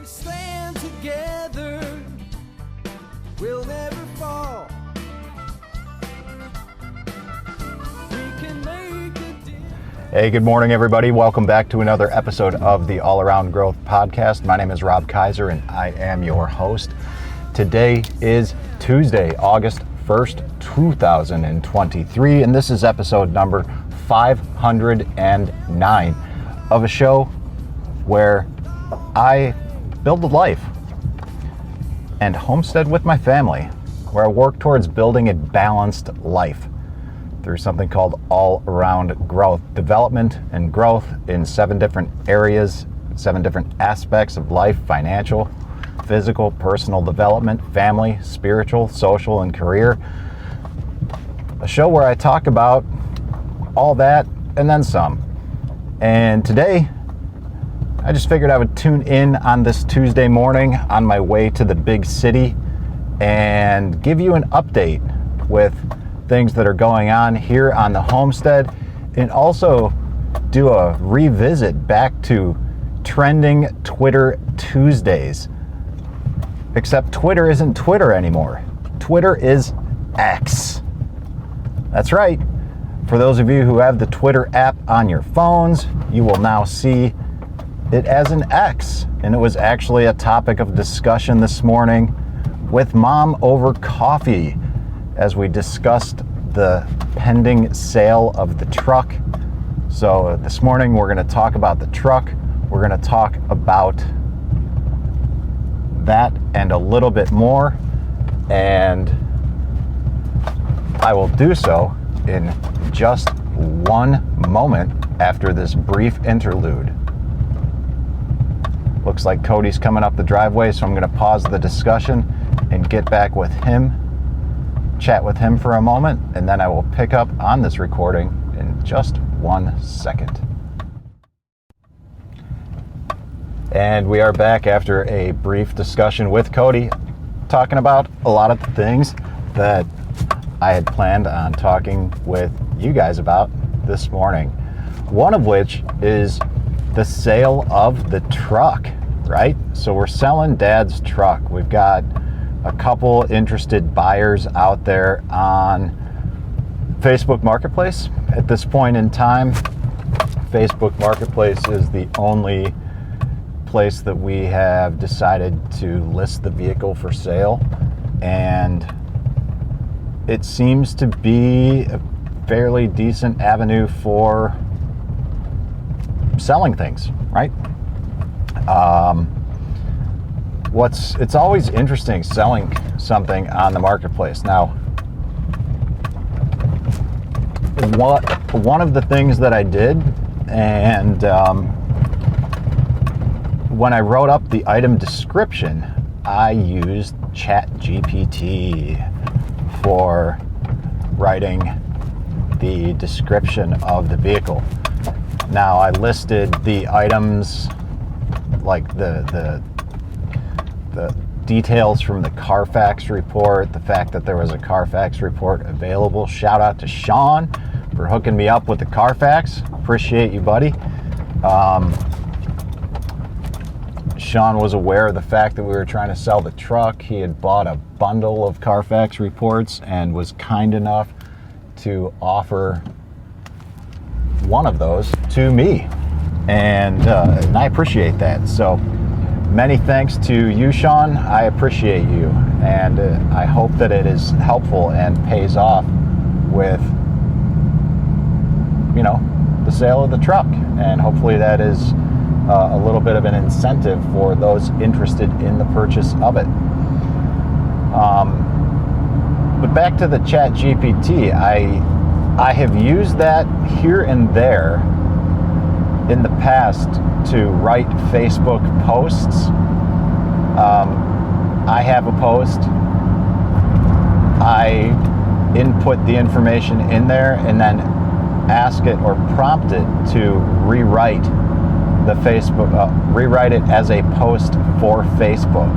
stand together, we'll never fall. We can make a difference. Hey, good morning, everybody. Welcome back to another episode of the All Around Growth Podcast. My name is Rob Kaiser, and I am your host. Today is Tuesday, August 1st, 2023, and this is episode number 509 of a show where I build a life and homestead with my family, where I work towards building a balanced life through something called all-around growth, development and growth in 7 different areas, 7 different aspects of life: financial, physical, personal development, family, spiritual, social, and career. A show where I talk about all that and then some. And today, I just figured I would tune in on this Tuesday morning on my way to the big city and give you an update with things that are going on here on the homestead, and also do a revisit back to trending Twitter Tuesdays. Except Twitter isn't Twitter anymore. Twitter is X. That's right. For those of you who have the Twitter app on your phones, you will now see it as an X. And it was actually a topic of discussion this morning with Mom over coffee as we discussed the pending sale of the truck. So this morning we're going to talk about the truck. We're going to talk about that and a little bit more, and I will do so in just one moment after this brief interlude. Looks like Cody's coming up the driveway, so I'm going to pause the discussion and get back with him, chat with him for a moment, and then I will pick up on this recording in just 1 second. And we are back after a brief discussion with Cody, talking about a lot of the things that I had planned on talking with you guys about this morning. One of which is the sale of the truck, right? So we're selling Dad's truck. We've got a couple interested buyers out there on Facebook Marketplace. At this point in time, Facebook Marketplace is the only place that we have decided to list the vehicle for sale, and it seems to be a fairly decent avenue for selling things, right? It's always interesting selling something on the marketplace. Now, one of the things that I did, and when I wrote up the item description, I used ChatGPT for writing the description of the vehicle. Now, I listed the items, like the details from the Carfax report, the fact that there was a Carfax report available. Shout out to Sean for hooking me up with the Carfax. Appreciate you, buddy. Sean was aware of the fact that we were trying to sell the truck. He had bought a bundle of Carfax reports and was kind enough to offer one of those to me. And I appreciate that. So many thanks to you, Sean. I appreciate you. And I hope that it is helpful and pays off with, the sale of the truck. And hopefully that is a little bit of an incentive for those interested in the purchase of it. But back to the ChatGPT, I have used that here and there in the past to write Facebook posts. I have a post, I input the information in there and then ask it or prompt it to rewrite the Facebook, rewrite it as a post for Facebook.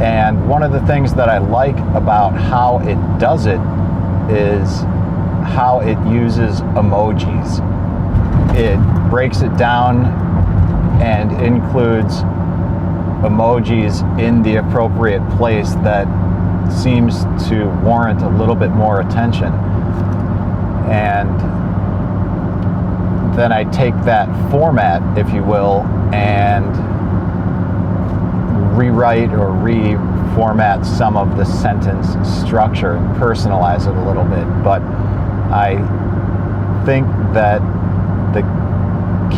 And one of the things that I like about how it does it is how it uses emojis. It breaks it down and includes emojis in the appropriate place that seems to warrant a little bit more attention. And then I take that format, if you will, and rewrite or reformat some of the sentence structure and personalize it a little bit. But I think that the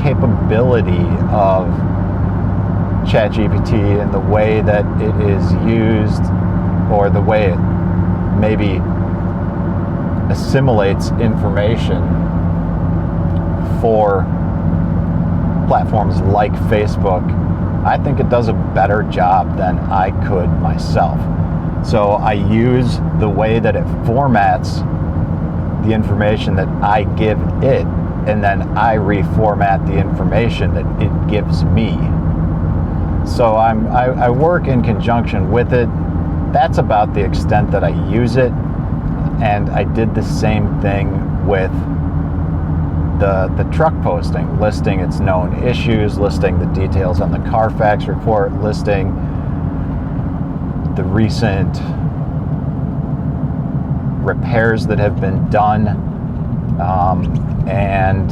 capability of ChatGPT and the way that it is used, or the way it maybe assimilates information for platforms like Facebook, I think it does a better job than I could myself. So I use the way that it formats the information that I give it, and then I reformat the information that it gives me. So I work in conjunction with it. That's about the extent that I use it. And I did the same thing with the truck posting, listing its known issues, listing the details on the Carfax report, listing the recent repairs that have been done, and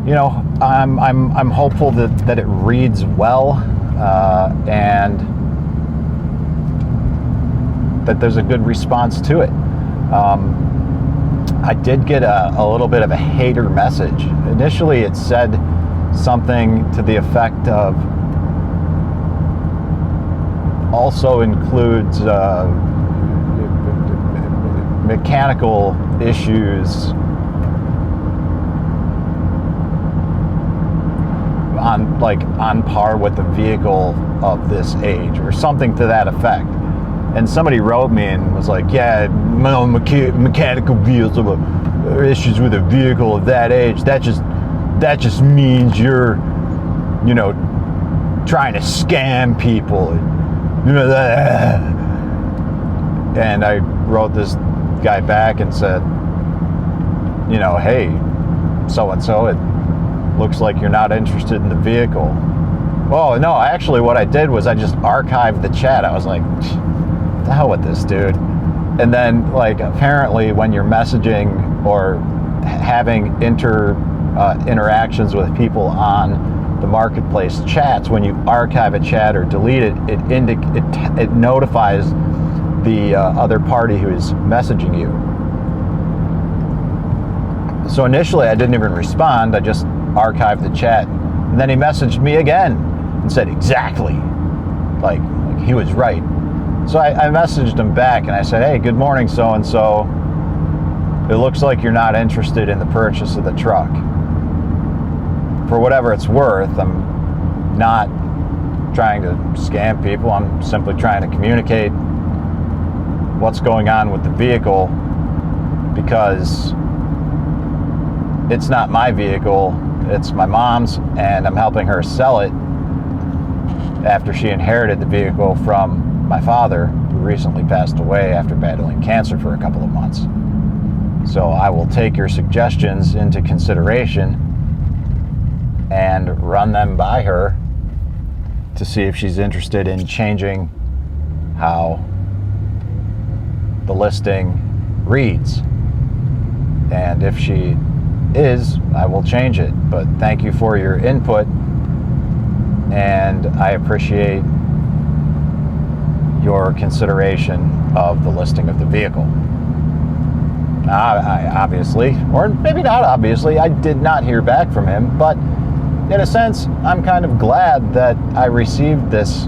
you know, I'm hopeful that it reads well, and that there's a good response to it. I did get a little bit of a hater message. Initially, it said something to the effect of also includes mechanical issues on par with a vehicle of this age, or something to that effect. And somebody wrote me and was like, yeah, mechanical vehicles or issues with a vehicle of that age, that just means you're, you know, trying to scam people, you know that. And I wrote this guy back and said, you know, hey, so and so, it looks like you're not interested in the vehicle. Well, no, actually what I did was I just archived the chat. I was like, the hell with this dude. And then, like, apparently when you're messaging or having interactions with people on the marketplace chats, when you archive a chat or delete it, it notifies the other party who is messaging you. So initially I didn't even respond, I just archived the chat. And then he messaged me again and said exactly, like he was right. So I messaged him back and I said, hey, good morning, so-and-so. It looks like you're not interested in the purchase of the truck. For whatever it's worth, I'm not trying to scam people. I'm simply trying to communicate what's going on with the vehicle, because it's not my vehicle, it's my mom's, and I'm helping her sell it after she inherited the vehicle from my father, who recently passed away after battling cancer for a couple of months. So I will take your suggestions into consideration and run them by her to see if she's interested in changing how the listing reads. And if she is, I will change it. But thank you for your input, and I appreciate your consideration of the listing of the vehicle. Now, I obviously, or maybe not obviously, I did not hear back from him, but in a sense, I'm kind of glad that I received this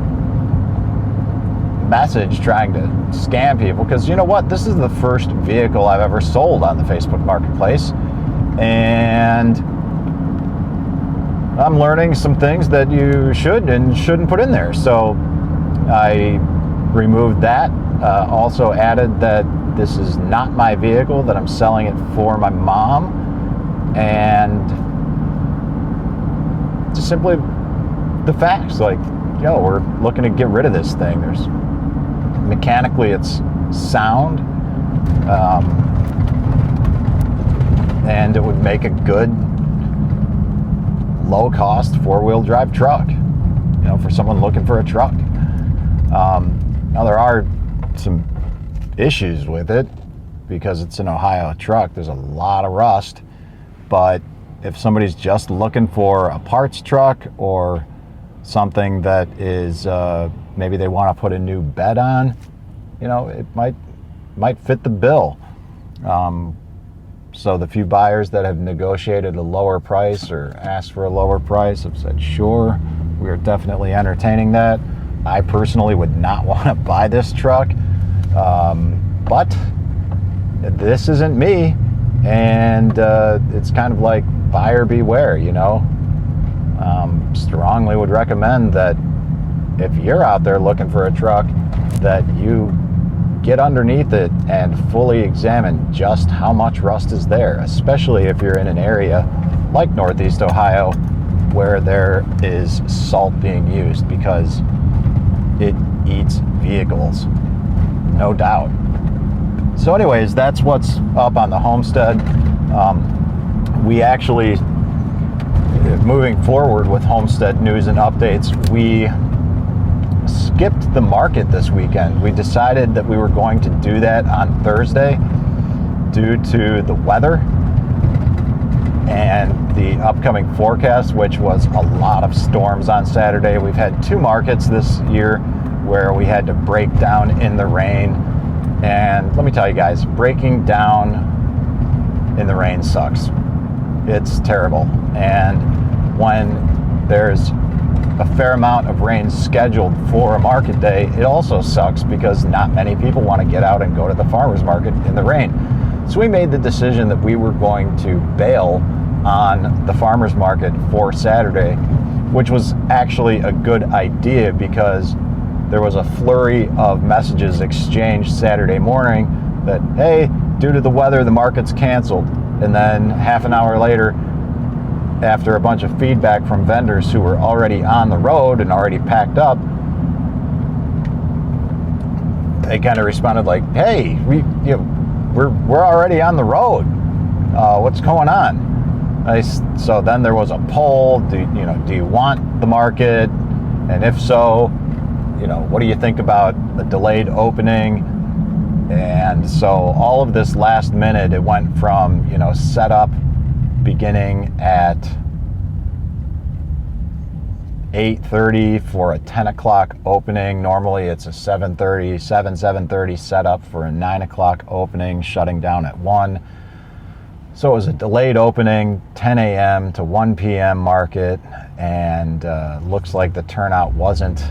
message trying to scam people, because you know what? This is the first vehicle I've ever sold on the Facebook Marketplace, and I'm learning some things that you should and shouldn't put in there. So I removed that, also added that this is not my vehicle, that I'm selling it for my mom, and just simply the facts, like, yo, we're looking to get rid of this thing. There's mechanically it's sound, and it would make a good low-cost four-wheel drive truck. for someone looking for a truck. Now there are some issues with it because it's an Ohio truck. There's a lot of rust, but if somebody's just looking for a parts truck or something that is maybe they want to put a new bed on, it might fit the bill. So the few buyers that have negotiated a lower price or asked for a lower price have said, sure, we are definitely entertaining that. I personally would not want to buy this truck, but this isn't me, and it's kind of like buyer beware, Strongly would recommend that if you're out there looking for a truck, that you get underneath it and fully examine just how much rust is there, especially if you're in an area like Northeast Ohio where there is salt being used, because it eats vehicles, no doubt. So anyways, that's what's up on the homestead. We actually, moving forward with homestead news and updates, we skipped the market this weekend. We decided that we were going to do that on Thursday due to the weather and the upcoming forecast, which was a lot of storms on Saturday. We've had 2 markets this year where we had to break down in the rain. And let me tell you guys, breaking down in the rain sucks. It's terrible. And when there's a fair amount of rain scheduled for a market day, it also sucks because not many people want to get out and go to the farmer's market in the rain. So we made the decision that we were going to bail on the farmer's market for Saturday, which was actually a good idea because there was a flurry of messages exchanged Saturday morning that, hey, due to the weather, the market's canceled. And then half an hour later, after a bunch of feedback from vendors who were already on the road and already packed up, they kind of responded like, hey, we're already on the road. What's going on? So then there was a poll. Do you want the market? And if so, what do you think about the delayed opening? And so all of this last minute, it went from, setup beginning at 8:30 for a 10 o'clock opening. Normally it's a 7:30 setup for a 9 o'clock opening, shutting down at 1. So it was a delayed opening, 10 a.m. to 1 p.m. market, and looks like the turnout wasn't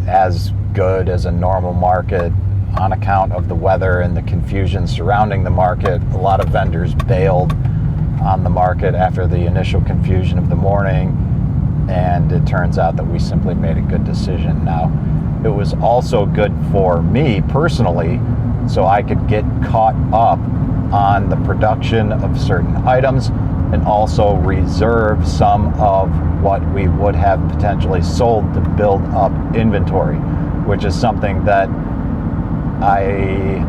as good as a normal market on account of the weather and the confusion surrounding the market. A lot of vendors bailed on the market after the initial confusion of the morning, and it turns out that we simply made a good decision. Now, it was also good for me personally, so I could get caught up on the production of certain items and also reserve some of what we would have potentially sold to build up inventory, which is something that I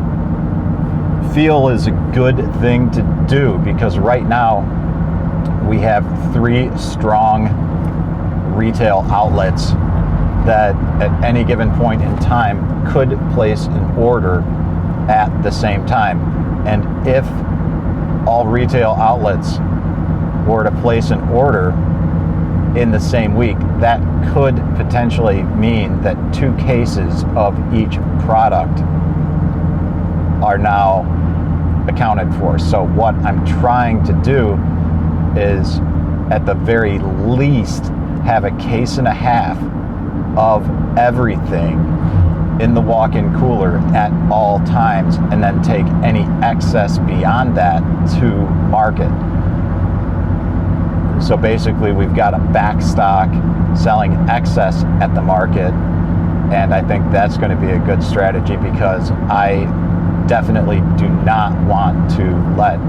feel is a good thing to do, because right now we have 3 strong retail outlets that at any given point in time could place an order at the same time. And if all retail outlets were to place an order in the same week, that could potentially mean that 2 cases of each product are now accounted for. So what I'm trying to do is, at the very least, have a case and a half of everything in the walk-in cooler at all times, and then take any excess beyond that to market. So basically we've got a back stock selling excess at the market, and I think that's going to be a good strategy, because I definitely do not want to let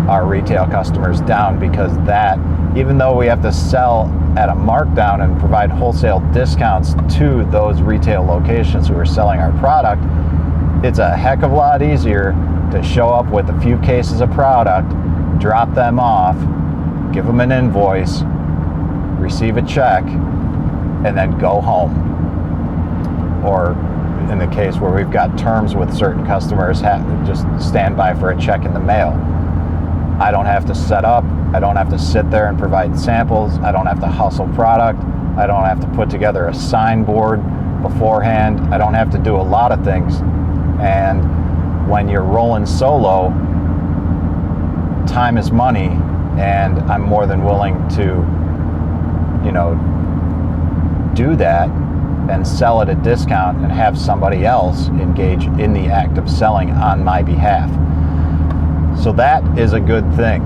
our retail customers down, because that, even though we have to sell at a markdown and provide wholesale discounts to those retail locations who are selling our product, it's a heck of a lot easier to show up with a few cases of product, drop them off, give them an invoice, receive a check, and then go home. Or in the case where we've got terms with certain customers, just stand by for a check in the mail. I don't have to set up. I don't have to sit there and provide samples. I don't have to hustle product. I don't have to put together a signboard beforehand. I don't have to do a lot of things. And when you're rolling solo, time is money, and I'm more than willing to, do that and sell at a discount and have somebody else engage in the act of selling on my behalf. So that is a good thing.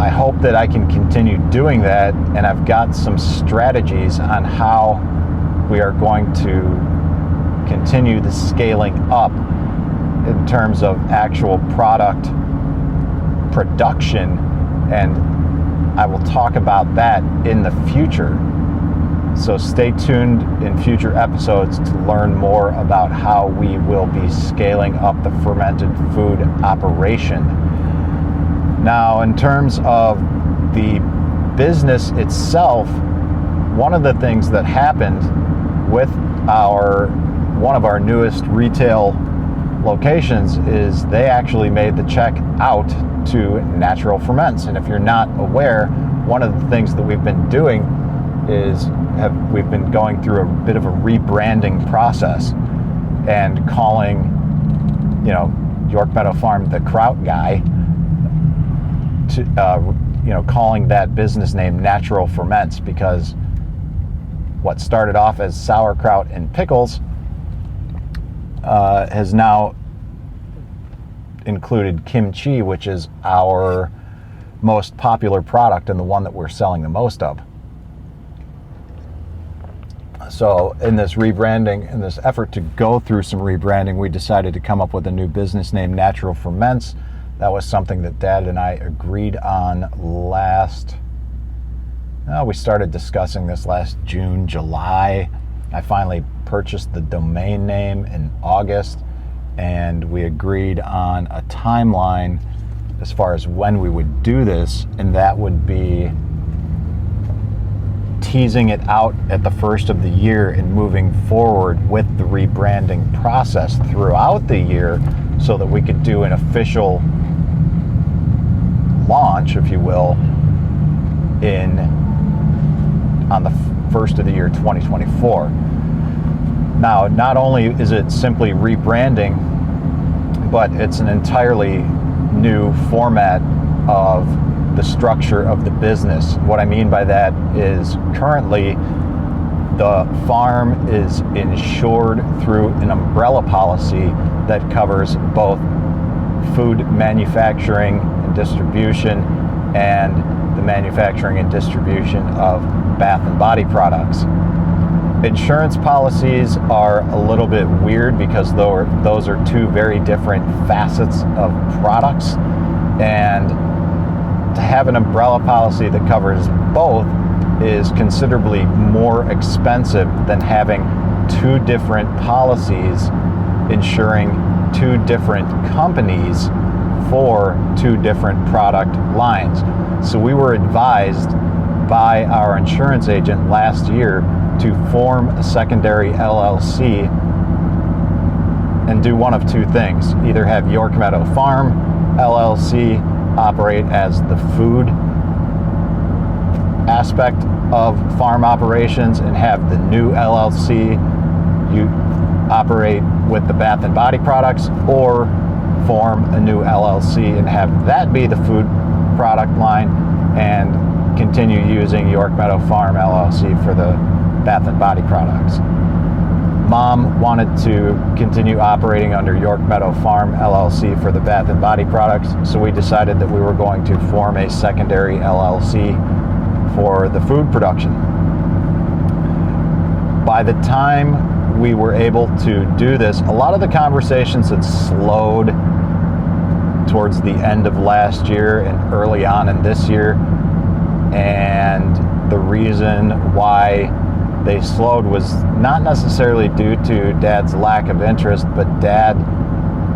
I hope that I can continue doing that, and I've got some strategies on how we are going to continue the scaling up in terms of actual product production, and I will talk about that in the future. So stay tuned in future episodes to learn more about how we will be scaling up the fermented food operation. Now, in terms of the business itself, one of the things that happened with one of our newest retail locations is they actually made the check out to Natural Ferments. And if you're not aware, one of the things that we've been doing is we've been going through a bit of a rebranding process and calling, York Meadow Farm the Kraut Guy, to calling that business name Natural Ferments, because what started off as sauerkraut and pickles has now included kimchi, which is our most popular product and the one that we're selling the most of. So in this rebranding, in this effort to go through some rebranding, we decided to come up with a new business name, Natural Ferments. That was something that Dad and I agreed on we started discussing this last June, July. I finally purchased the domain name in August, and we agreed on a timeline as far as when we would do this, and that would be teasing it out at the first of the year and moving forward with the rebranding process throughout the year so that we could do an official launch, if you will, on the first of the year 2024. Now, not only is it simply rebranding, but it's an entirely new format of the structure of the business. What I mean by that is currently the farm is insured through an umbrella policy that covers both food manufacturing and distribution and the manufacturing and distribution of bath and body products. Insurance policies are a little bit weird because those are two very different facets of products, and to have an umbrella policy that covers both is considerably more expensive than having two different policies insuring two different companies for two different product lines. So we were advised by our insurance agent last year to form a secondary LLC and do one of two things: either have York Meadow Farm LLC operate as the food aspect of farm operations and have the new LLC operate with the bath and body products, or form a new LLC and have that be the food product line and continue using York Meadow Farm LLC for the bath and body products. Mom wanted to continue operating under York Meadow Farm LLC for the bath and body products, so we decided that we were going to form a secondary LLC for the food production. By the time we were able to do this, a lot of the conversations had slowed towards the end of last year and early on in this year, and the reason why they slowed was not necessarily due to Dad's lack of interest, but Dad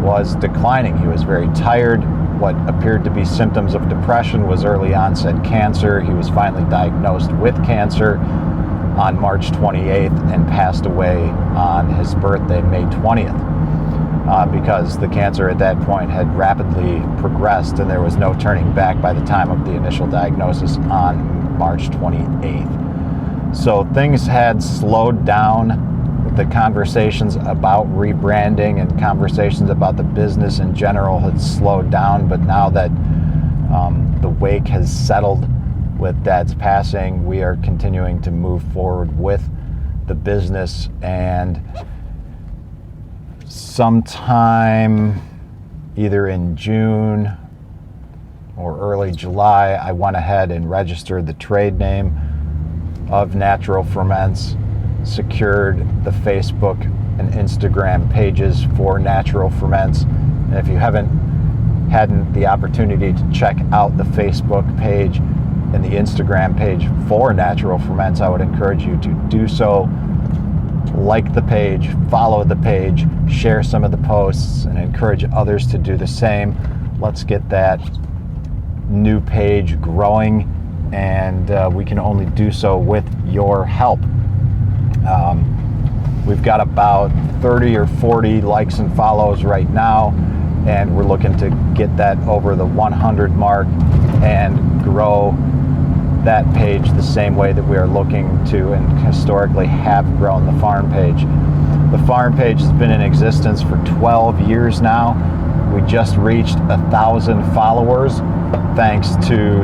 was declining. He was very tired. what appeared to be symptoms of depression was early onset cancer. He was finally diagnosed with cancer on March 28th and passed away on his birthday, May 20th, because the cancer at that point had rapidly progressed and there was no turning back by the time of the initial diagnosis on March 28th. So things had slowed down. The conversations about rebranding and conversations about the business in general had slowed down, but now that the wake has settled with Dad's passing, we are continuing to move forward with the business. And sometime either in June or early July, I went ahead and registered the trade name of Natural Ferments, secured the Facebook and Instagram pages for Natural Ferments. And if you hadn't the opportunity to check out the Facebook page and the Instagram page for Natural Ferments, I would encourage you to do so. Like the page, follow the page, share some of the posts, and encourage others to do the same. Let's get that new page growing, and we can only do so with your help. We've got about 30 or 40 likes and follows right now, and we're looking to get that over the 100 mark and grow that page the same way that we are looking to and historically have grown the farm page. The farm page has been in existence for 12 years now. We just reached 1,000 followers thanks to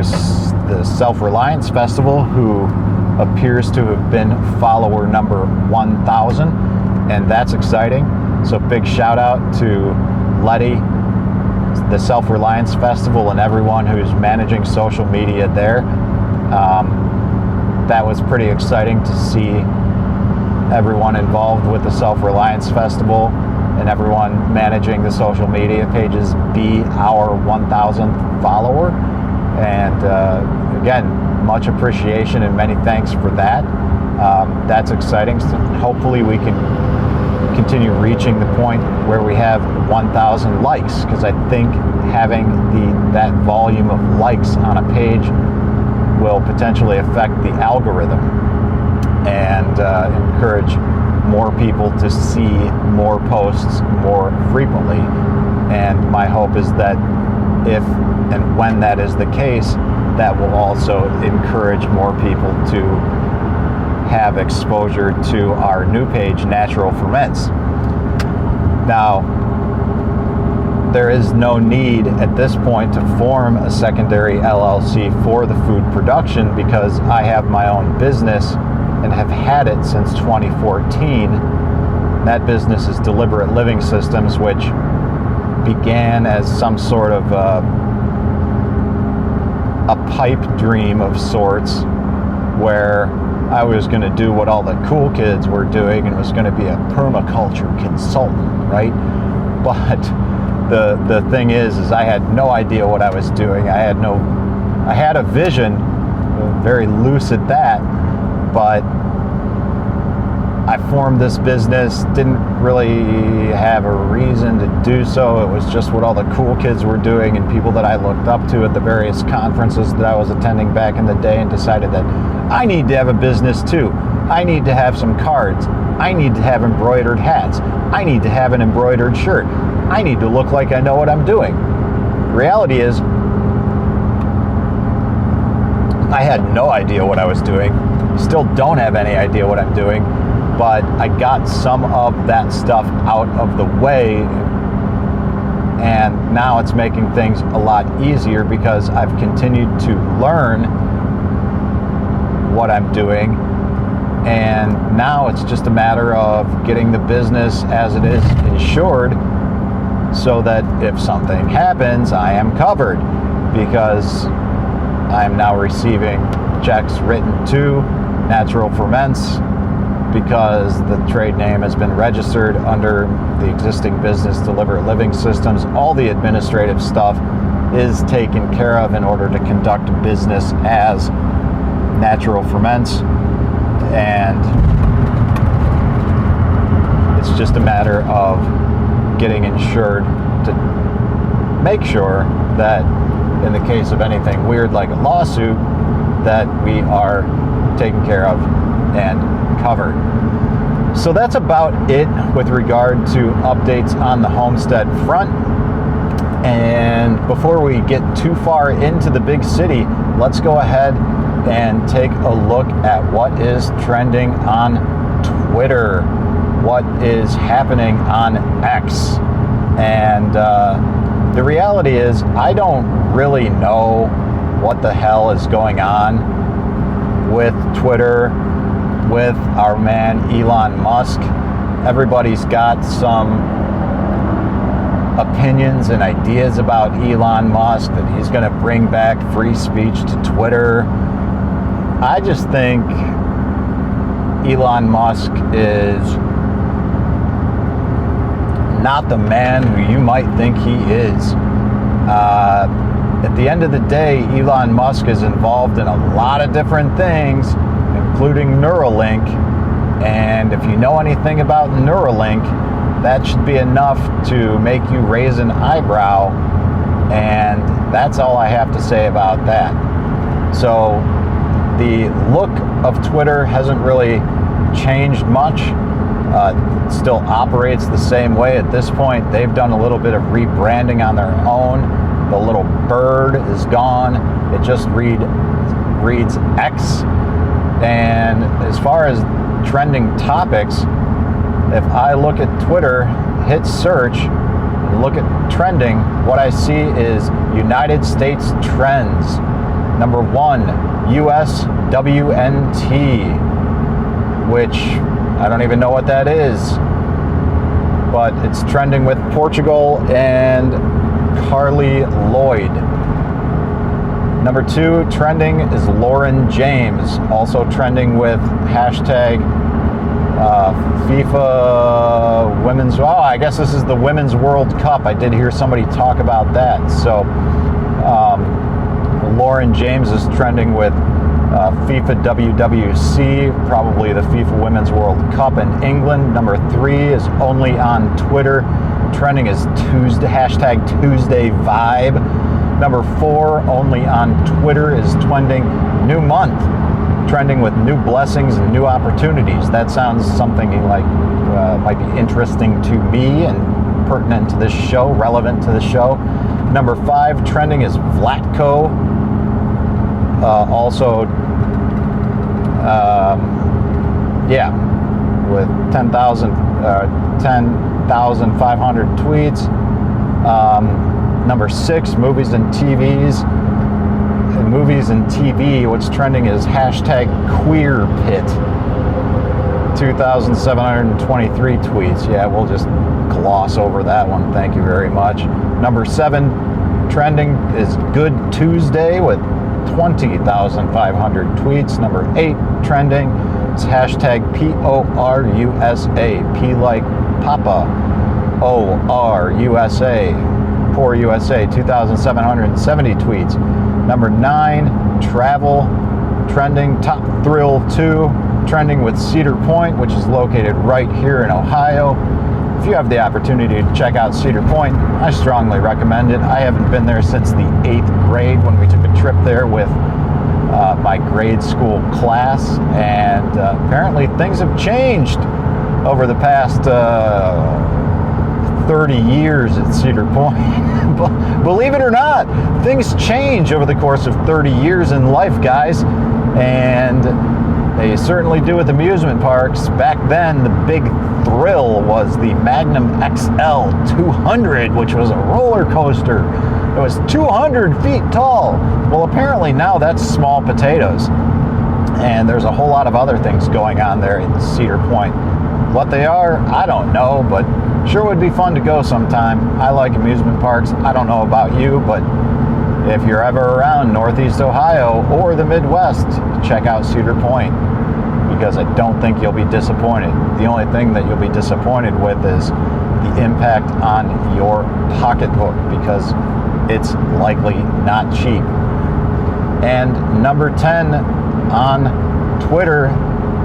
the Self-Reliance Festival, who appears to have been follower number 1,000, and that's exciting. So big shout out to Letty, the Self-Reliance Festival, and everyone who's managing social media there. That was pretty exciting to see everyone involved with the Self-Reliance Festival and everyone managing the social media pages be our 1,000th follower. And again, much appreciation and many thanks for that. That's exciting. So hopefully we can continue reaching the point where we have 1,000 likes, because I think having that volume of likes on a page will potentially affect the algorithm and encourage more people to see more posts more frequently. And my hope is that if and when that is the case, that will also encourage more people to have exposure to our new page, Natural Ferments. Now, there is no need at this point to form a secondary LLC for the food production, because I have my own business and have had it since 2014. That business is Deliberate Living Systems, which began as some sort of a pipe dream of sorts, where I was going to do what all the cool kids were doing and was going to be a permaculture consultant, right? But the thing is I had no idea what I was doing. I had a vision, very loose at that, but I formed this business, didn't really have a reason to do so. It was just what all the cool kids were doing and people that I looked up to at the various conferences that I was attending back in the day, and decided that I need to have a business too. I need to have some cards. I need to have embroidered hats. I need to have an embroidered shirt. I need to look like I know what I'm doing. The reality is, I had no idea what I was doing. Still don't have any idea what I'm doing. But I got some of that stuff out of the way, and now it's making things a lot easier because I've continued to learn what I'm doing, and now it's just a matter of getting the business as it is insured, so that if something happens, I am covered, because I'm now receiving checks written to Natural Ferments, because the trade name has been registered under the existing business, Deliberate Living Systems. All the administrative stuff is taken care of in order to conduct business as Natural Ferments, and it's just a matter of getting insured to make sure that in the case of anything weird like a lawsuit, that we are taken care of and covered. So that's about it with regard to updates on the homestead front. And before we get too far into the big city, let's go ahead and take a look at what is trending on Twitter, what is happening on X. And the reality is, I don't really know what the hell is going on with Twitter, with our man Elon Musk. Everybody's got some opinions and ideas about Elon Musk, that he's going to bring back free speech to Twitter. I just think Elon Musk is not the man who you might think he is. At the end of the day, Elon Musk is involved in a lot of different things, including Neuralink. And if you know anything about Neuralink, that should be enough to make you raise an eyebrow. And that's all I have to say about that. So the look of Twitter hasn't really changed much. It still operates the same way at this point. They've done a little bit of rebranding on their own. The little bird is gone. It just reads X. And as far as trending topics, if I look at Twitter, hit search, and look at trending, what I see is United States trends. Number 1, US WNT, which I don't even know what that is, but it's trending with Portugal and Carly Lloyd. Number 2 trending is Lauren James, also trending with hashtag FIFA Women's. Oh, I guess this is the Women's World Cup. I did hear somebody talk about that. So Lauren James is trending with FIFA WWC, probably the FIFA Women's World Cup in England. Number 3 is only on Twitter. Trending is Tuesday, hashtag Tuesday Vibe. Number 4, only on Twitter, is trending New Month, trending with new blessings and new opportunities. That sounds something like might be interesting to me and pertinent to this show, relevant to the show. Number 5, trending is Vlatko, also with 10,500 tweets. Number 6, movies and TVs. Movies and TV, what's trending is hashtag QueerPit. 2,723 tweets. Yeah, we'll just gloss over that one. Thank you very much. Number 7, trending is Good Tuesday with 20,500 tweets. Number 8, trending is hashtag PORUSA. P like Papa. ORUSA. Poor USA. 2,770 tweets. Number 9, travel, trending, Top Thrill 2, trending with Cedar Point, which is located right here in Ohio. If you have the opportunity to check out Cedar Point, I strongly recommend it. I haven't been there since the 8th grade when we took a trip there with my grade school class, and apparently things have changed over the past 30 years at Cedar Point. Believe it or not, things change over the course of 30 years in life, guys, and they certainly do with amusement parks. Back then, the big thrill was the Magnum XL 200, which was a roller coaster. It was 200 feet tall. Well, apparently now that's small potatoes, and there's a whole lot of other things going on there in Cedar Point. What they are, I don't know, but sure would be fun to go sometime. I like amusement parks. I don't know about you, but if you're ever around Northeast Ohio or the Midwest, check out Cedar Point, because I don't think you'll be disappointed. The only thing that you'll be disappointed with is the impact on your pocketbook, because it's likely not cheap. And number 10 on Twitter,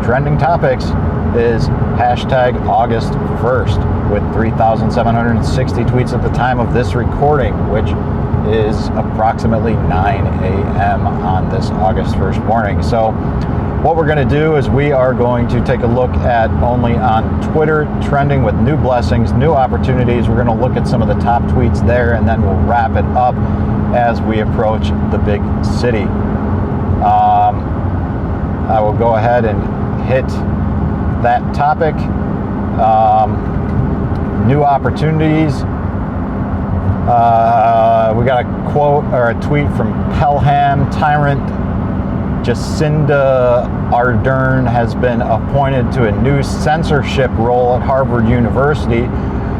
trending topics, is hashtag August 1st. with 3,760 tweets at the time of this recording, which is approximately 9 a.m. on this August 1st morning. So what we're going to do is we are going to take a look at only on Twitter, trending with new blessings, new opportunities. We're going to look at some of the top tweets there, and then we'll wrap it up as we approach the big city. I will go ahead and hit that topic. New opportunities. We got a quote or a tweet from Pelham Tyrant. Jacinda Ardern has been appointed to a new censorship role at Harvard University.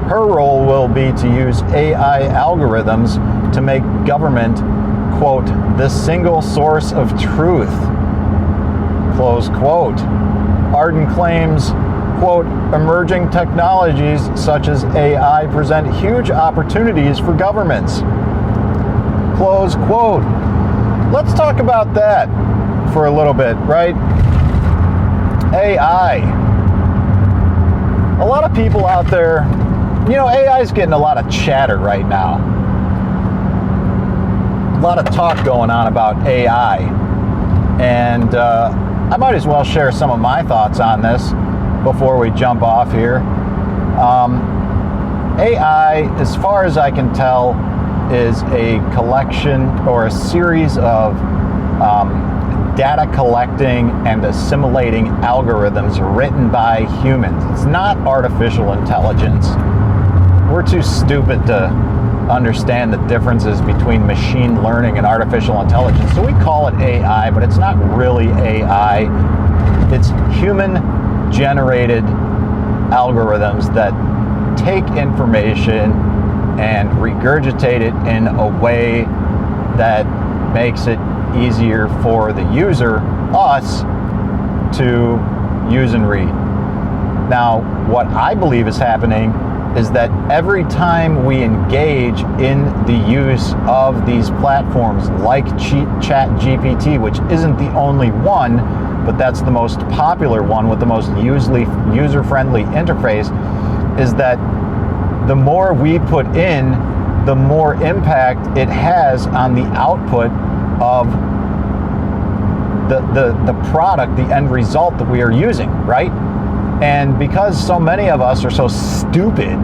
Her role will be to use AI algorithms to make government, quote, the single source of truth, close quote. Arden claims, quote, emerging technologies such as AI present huge opportunities for governments, close quote. Let's talk about that for a little bit, right? AI. A lot of people out there, AI is getting a lot of chatter right now. A lot of talk going on about AI. And I might as well share some of my thoughts on this before we jump off here. AI, as far as I can tell, is a collection or a series of data collecting and assimilating algorithms written by humans. It's not artificial intelligence. We're too stupid to understand the differences between machine learning and artificial intelligence, so we call it AI, but it's not really AI. It's human-generated algorithms that take information and regurgitate it in a way that makes it easier for the user, us, to use and read. Now, what I believe is happening is that every time we engage in the use of these platforms like ChatGPT, which isn't the only one, but that's the most popular one with the most user-friendly interface, is that the more we put in, the more impact it has on the output of the product, the end result that we are using, right? And because so many of us are so stupid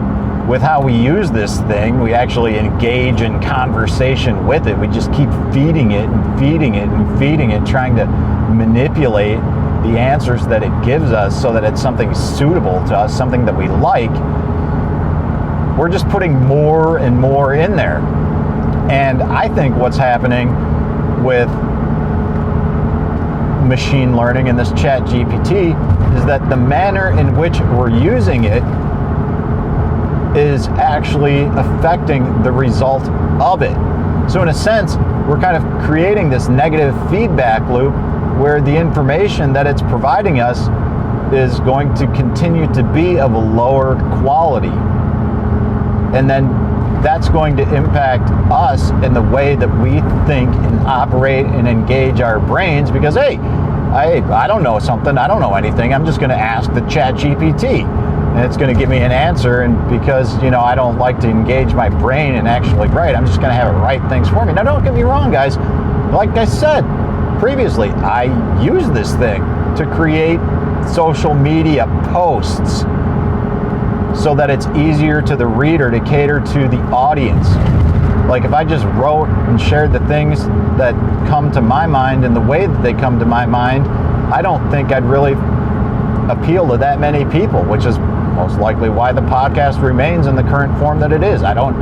with how we use this thing, we actually engage in conversation with it. We just keep feeding it and feeding it and feeding it, trying to manipulate the answers that it gives us so that it's something suitable to us, something that we like. We're just putting more and more in there. And I think what's happening with machine learning and this ChatGPT is that the manner in which we're using it is actually affecting the result of it. So in a sense, we're kind of creating this negative feedback loop where the information that it's providing us is going to continue to be of a lower quality. And then that's going to impact us in the way that we think and operate and engage our brains, because hey, I don't know something, I don't know anything, I'm just going to ask the ChatGPT and it's going to give me an answer, and because I don't like to engage my brain and actually write, I'm just going to have it write things for me. Now don't get me wrong, guys, like I said previously, I use this thing to create social media posts so that it's easier to the reader to cater to the audience. Like if I just wrote and shared the things that come to my mind in the way that they come to my mind, I don't think I'd really appeal to that many people, which is most likely why the podcast remains in the current form that it is. I don't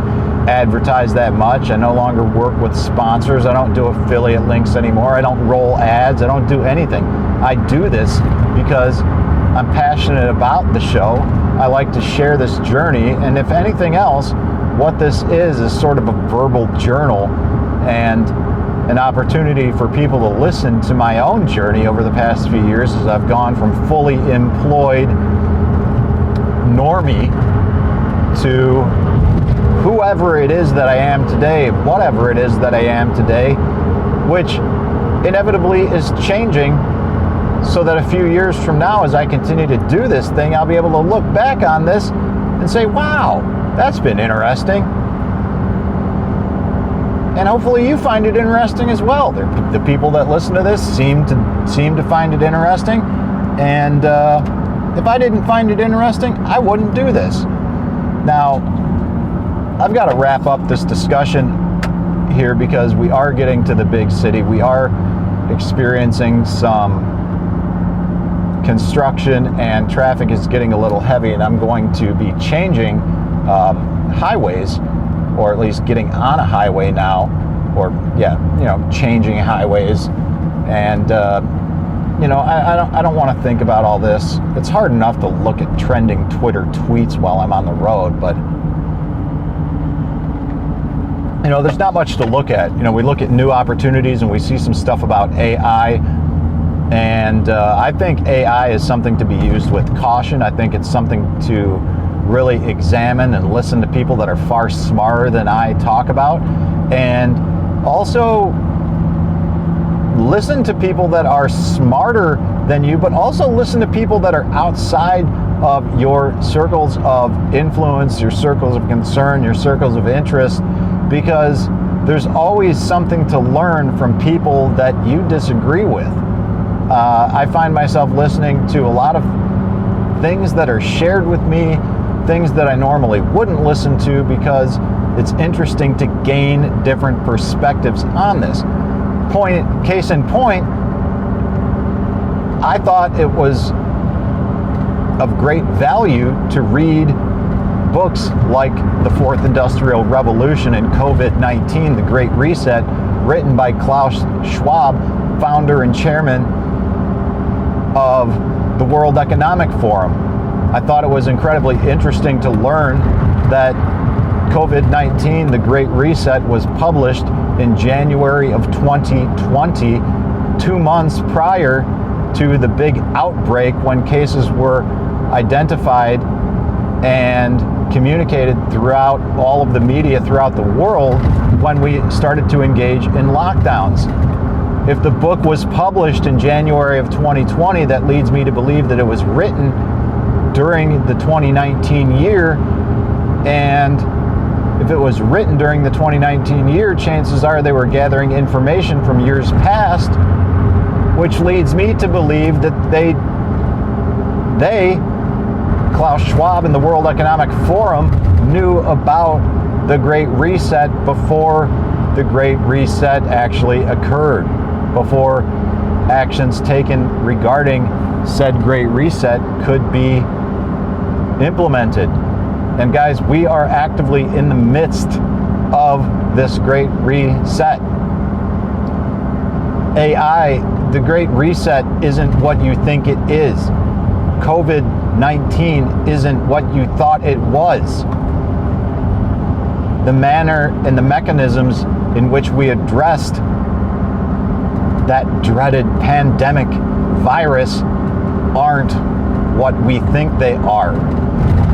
advertise that much. I no longer work with sponsors. I don't do affiliate links anymore. I don't roll ads. I don't do anything. I do this because I'm passionate about the show. I like to share this journey, and if anything else, what this is sort of a verbal journal and an opportunity for people to listen to my own journey over the past few years as I've gone from fully employed normie to whoever it is that I am today, whatever it is that I am today, which inevitably is changing, so that a few years from now, as I continue to do this thing, I'll be able to look back on this and say, wow, that's been interesting. And hopefully you find it interesting as well. The people that listen to this seem to find it interesting. And if I didn't find it interesting, I wouldn't do this. Now, I've got to wrap up this discussion here because we are getting to the big city. We are experiencing some construction and traffic is getting a little heavy, and I'm going to be changing highways, or at least getting on a highway now, or changing highways. And I don't want to think about all this. It's hard enough to look at trending Twitter tweets while I'm on the road, but there's not much to look at. We look at new opportunities and we see some stuff about AI, and I think AI is something to be used with caution. I think it's something to really examine and listen to people that are far smarter than I talk about, and also listen to people that are smarter than you, but also listen to people that are outside of your circles of influence, your circles of concern, your circles of interest, because there's always something to learn from people that you disagree with. I find myself listening to a lot of things that are shared with me, things that I normally wouldn't listen to, because it's interesting to gain different perspectives on this. Case in point, I thought it was of great value to read books like The Fourth Industrial Revolution and COVID-19, The Great Reset, written by Klaus Schwab, founder and chairman of the World Economic Forum. I thought it was incredibly interesting to learn that COVID-19, The Great Reset, was published in January of 2020, 2 months prior to the big outbreak, when cases were identified and communicated throughout all of the media throughout the world, when we started to engage in lockdowns. If the book was published in January of 2020, that leads me to believe that it was written during the 2019 year, and if it was written during the 2019 year, chances are they were gathering information from years past, which leads me to believe that they, Klaus Schwab and the World Economic Forum, knew about the Great Reset before the Great Reset actually occurred, before actions taken regarding said Great Reset could be implemented. And guys, we are actively in the midst of this Great Reset. AI, the Great Reset, isn't what you think it is. COVID-19 isn't what you thought it was. The manner and the mechanisms in which we addressed that dreaded pandemic virus aren't what we think they are.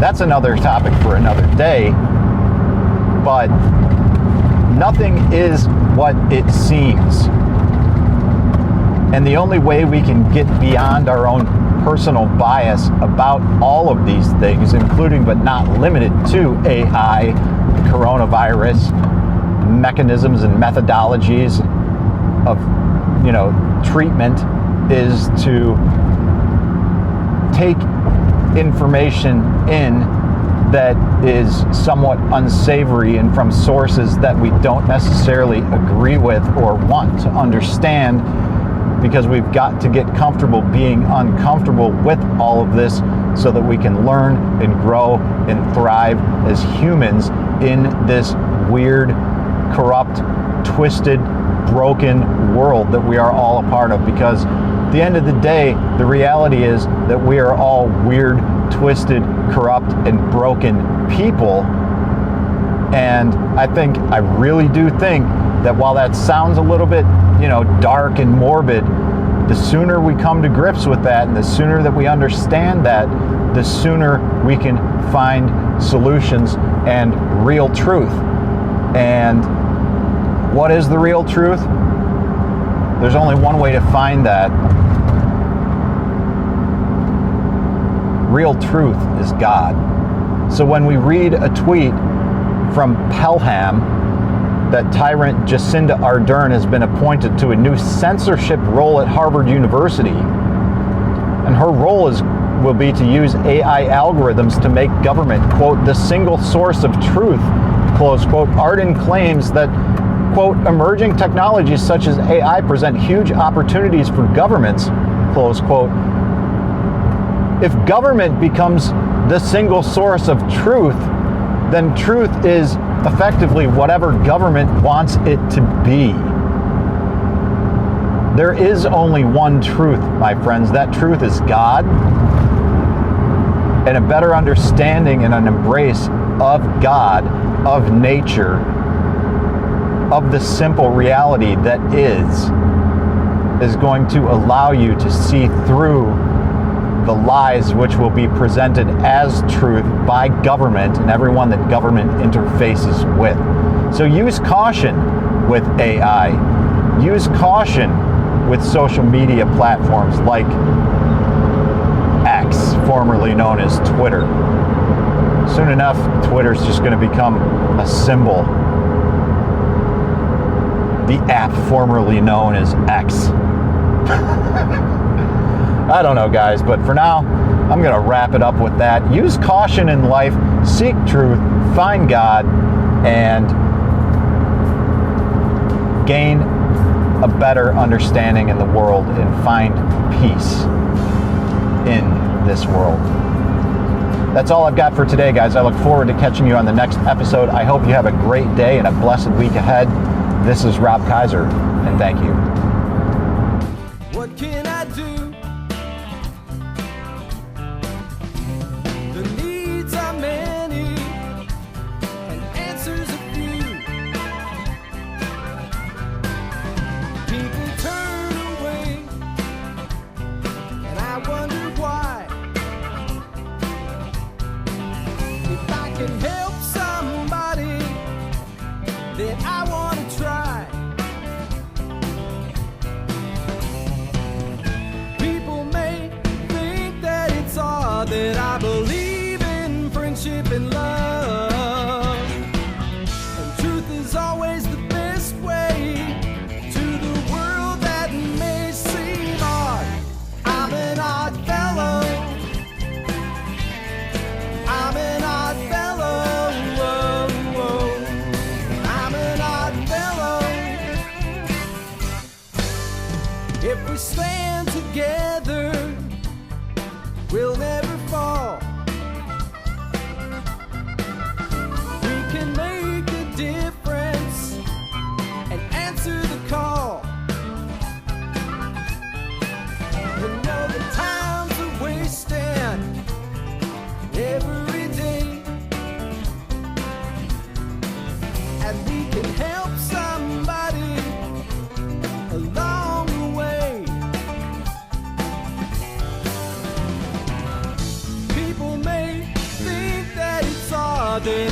That's another topic for another day, but nothing is what it seems. And the only way we can get beyond our own personal bias about all of these things, including but not limited to AI, coronavirus, mechanisms and methodologies of treatment, is to take information in that is somewhat unsavory and from sources that we don't necessarily agree with or want to understand, because we've got to get comfortable being uncomfortable with all of this so that we can learn and grow and thrive as humans in this weird, corrupt, twisted, broken world that we are all a part of. Because at the end of the day, the reality is that we are all weird, twisted, corrupt, and broken people. And I really do think that while that sounds a little bit, dark and morbid, the sooner we come to grips with that, and the sooner that we understand that, the sooner we can find solutions and real truth. And what is the real truth? There's only one way to find that. Real truth is God. So when we read a tweet from Pelham that tyrant Jacinda Ardern has been appointed to a new censorship role at Harvard University, and her role will be to use AI algorithms to make government, quote, the single source of truth, close quote. Ardern claims that, quote, emerging technologies such as AI present huge opportunities for governments, close quote. If government becomes the single source of truth, then truth is effectively whatever government wants it to be. There is only one truth, my friends. That truth is God, and a better understanding and an embrace of God, of nature, of the simple reality that is going to allow you to see through the lies which will be presented as truth by government and everyone that government interfaces with. So use caution with AI. Use caution with social media platforms like X, formerly known as Twitter. Soon enough, Twitter's just going to become a symbol. The app formerly known as X. I don't know, guys, but for now, I'm going to wrap it up with that. Use caution in life, seek truth, find God, and gain a better understanding in the world and find peace in this world. That's all I've got for today, guys. I look forward to catching you on the next episode. I hope you have a great day and a blessed week ahead. This is Rob Kaiser, and thank you. What can I do? The needs are many and answers a few. People turn away and I wonder why. If I can help somebody, then I want to try. People may think that it's odd that I believe in friendship and love, and truth is always the best way to the world that may seem odd. I'm an odd fellow. I'm an odd fellow. I'm an odd fellow. If we stand together, we'll never fall. We can make a difference and answer the call. We know the times are wasting every day, and we can help somebody along the way. People may think that it's odd that